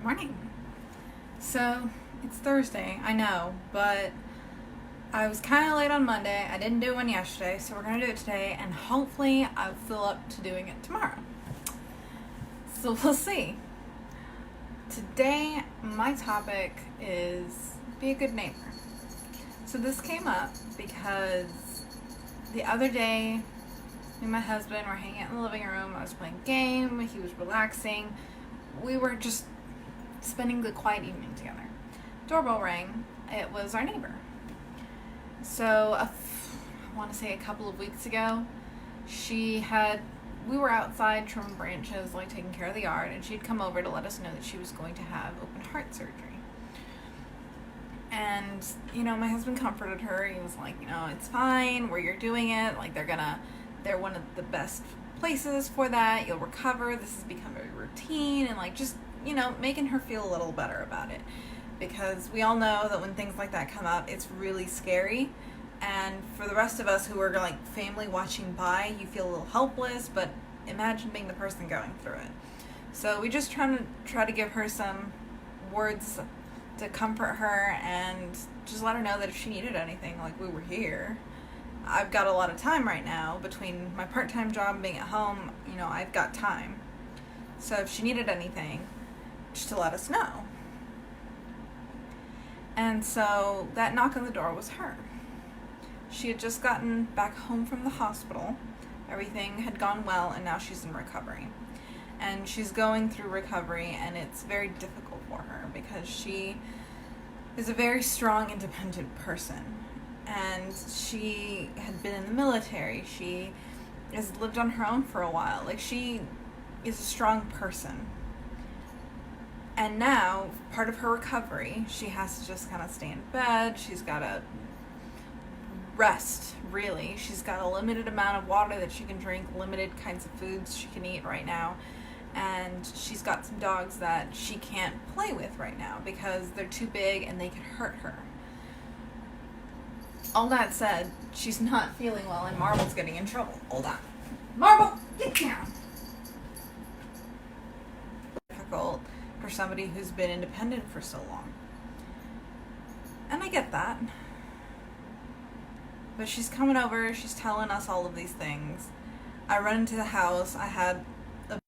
Morning. So, it's Thursday, I know, but I was kind of late on Monday. I didn't do one yesterday, so we're going to do it today, and hopefully I'll fill up to doing it tomorrow. So, we'll see. Today, my topic is be a good neighbor. So, this came up because the other day, me and my husband were hanging out in the living room. I was playing a game, he was relaxing. We were just spending the quiet evening together. Doorbell rang. It was our neighbor. So I want to say a couple of weeks ago, we were outside trimming branches, like taking care of the yard, and she'd come over to let us know that she was going to have open heart surgery. And, my husband comforted her. He was like, it's fine where you're doing it. Like, they're one of the best places for that. You'll recover. This has become very routine, and just making her feel a little better about it, because we all know that when things like that come up, it's really scary. And for the rest of us who are like family watching by, you feel a little helpless, but imagine being the person going through it. So we just try to give her some words to comfort her and just let her know that if she needed anything, like, we were here. I've got a lot of time right now between my part-time job and being at home. I've got time. So if she needed anything, just to let us know. And so that knock on the door was her. She had just gotten back home from the hospital. Everything had gone well, and now she's in recovery. And she's going through recovery, and it's very difficult for her because she is a very strong, independent person. And she had been in the military. She has lived on her own for a while. She is a strong person. And now, part of her recovery, she has to just kind of stay in bed. She's got to rest, really. She's got a limited amount of water that she can drink, limited kinds of foods she can eat right now. And she's got some dogs that she can't play with right now because they're too big and they could hurt her. All that said, she's not feeling well, and Marble's getting in trouble. Hold on. Marble, get down! Difficult for somebody who's been independent for so long. And I get that. But she's coming over, she's telling us all of these things. I run into the house, I had a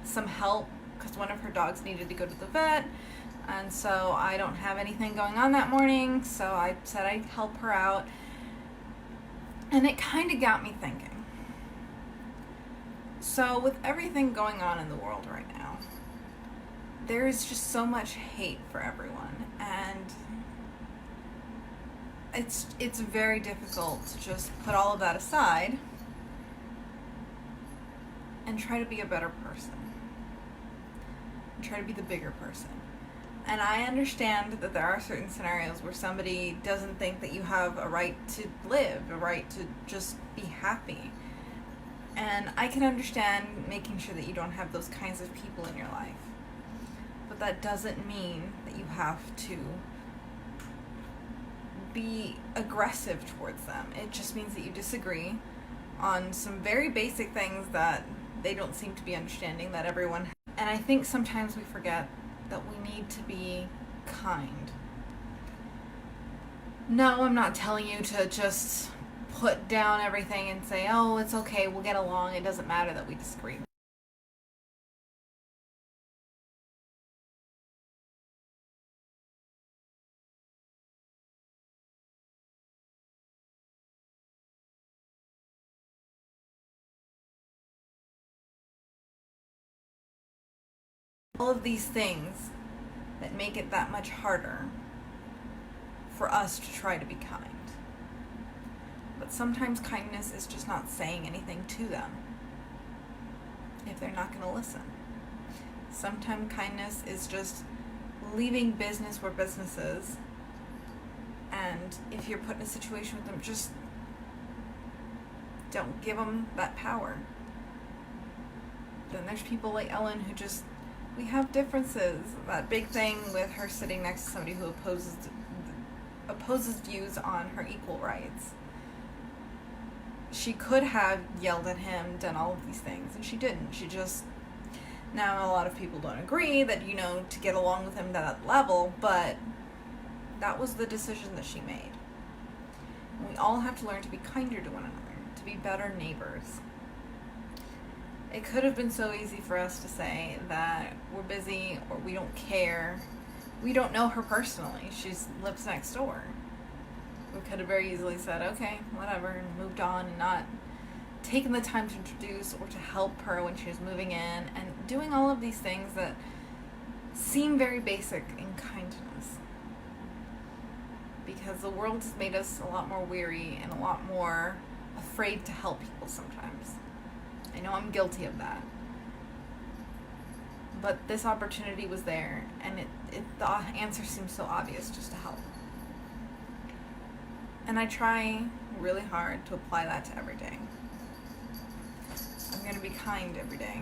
some help because one of her dogs needed to go to the vet. And so I don't have anything going on that morning, so I said I'd help her out. And it kind of got me thinking. So with everything going on in the world right now, there is just so much hate for everyone. And it's very difficult to just put all of that aside and try to be a better person. And try to be the bigger person. And I understand that there are certain scenarios where somebody doesn't think that you have a right to live, a right to just be happy. And I can understand making sure that you don't have those kinds of people in your life. But that doesn't mean that you have to be aggressive towards them. It just means that you disagree on some very basic things that they don't seem to be understanding that everyone has. And I think sometimes we forget that we need to be kind. No, I'm not telling you to just put down everything and say, oh, it's okay, we'll get along, it doesn't matter that we disagree. All of these things that make it that much harder for us to try to be kind. But sometimes kindness is just not saying anything to them if they're not going to listen. Sometimes kindness is just leaving business where business is, and if you're put in a situation with them, just don't give them that power. Then there's people like Ellen who just We have differences. That big thing with her sitting next to somebody who opposes views on her equal rights. She could have yelled at him, done all of these things, and she didn't. She just... Now, a lot of people don't agree that, to get along with him to that level, but that was the decision that she made. And we all have to learn to be kinder to one another, to be better neighbors. It could have been so easy for us to say that we're busy or we don't care. We don't know her personally. She lives next door. We could have very easily said, okay, whatever, and moved on and not taken the time to introduce or to help her when she was moving in and doing all of these things that seem very basic in kindness. Because the world has made us a lot more weary and a lot more afraid to help people sometimes. I know I'm guilty of that. But this opportunity was there, and the answer seems so obvious, just to help. And I try really hard to apply that to every day. I'm going to be kind every day.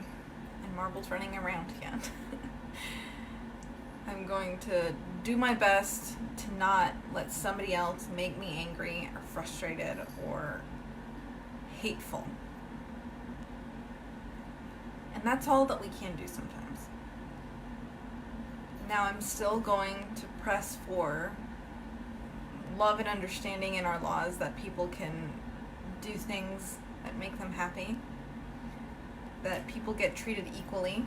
And Marble's running around again. I'm going to do my best to not let somebody else make me angry or frustrated or hateful. And that's all that we can do sometimes. Now I'm still going to press for love and understanding in our laws, that people can do things that make them happy, that people get treated equally.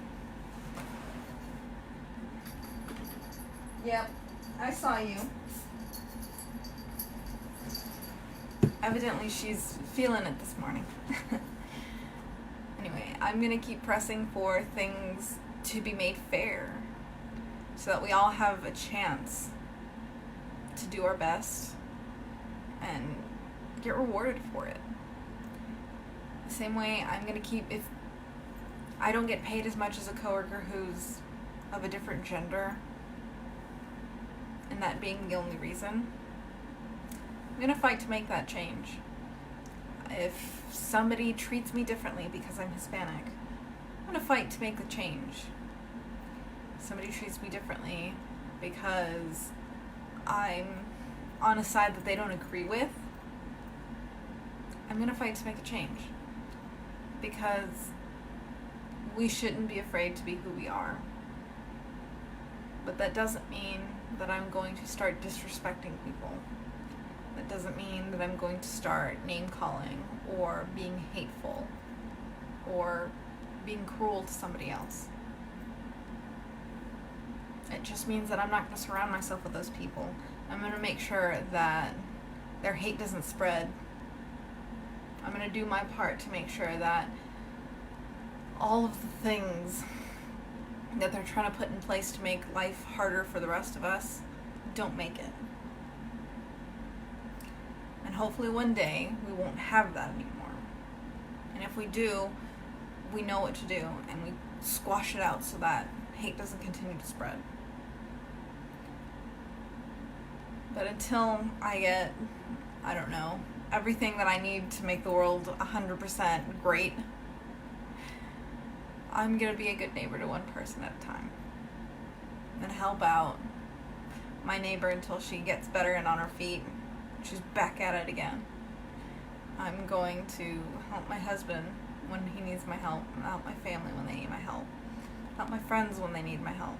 Yep, I saw you. Evidently she's feeling it this morning. Anyway, I'm going to keep pressing for things to be made fair so that we all have a chance to do our best and get rewarded for it. The same way I'm going to keep, if I don't get paid as much as a coworker who's of a different gender, and that being the only reason, I'm going to fight to make that change. If somebody treats me differently because I'm Hispanic, I'm going to fight to make the change. If somebody treats me differently because I'm on a side that they don't agree with, I'm going to fight to make a change. Because we shouldn't be afraid to be who we are. But that doesn't mean that I'm going to start disrespecting people. That doesn't mean that I'm going to start name-calling or being hateful or being cruel to somebody else. It just means that I'm not going to surround myself with those people. I'm going to make sure that their hate doesn't spread. I'm going to do my part to make sure that all of the things that they're trying to put in place to make life harder for the rest of us don't make it. And hopefully one day we won't have that anymore. And if we do, we know what to do and we squash it out so that hate doesn't continue to spread. But until I get, everything that I need to make the world 100% great, I'm going to be a good neighbor to one person at a time. And help out my neighbor until she gets better and on her feet. She's back at it again. I'm going to help my husband when he needs my help, and help my family when they need my help, help my friends when they need my help,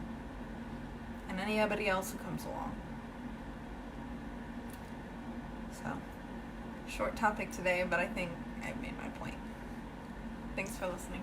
and anybody else who comes along. So, short topic today, but I think I've made my point. Thanks for listening.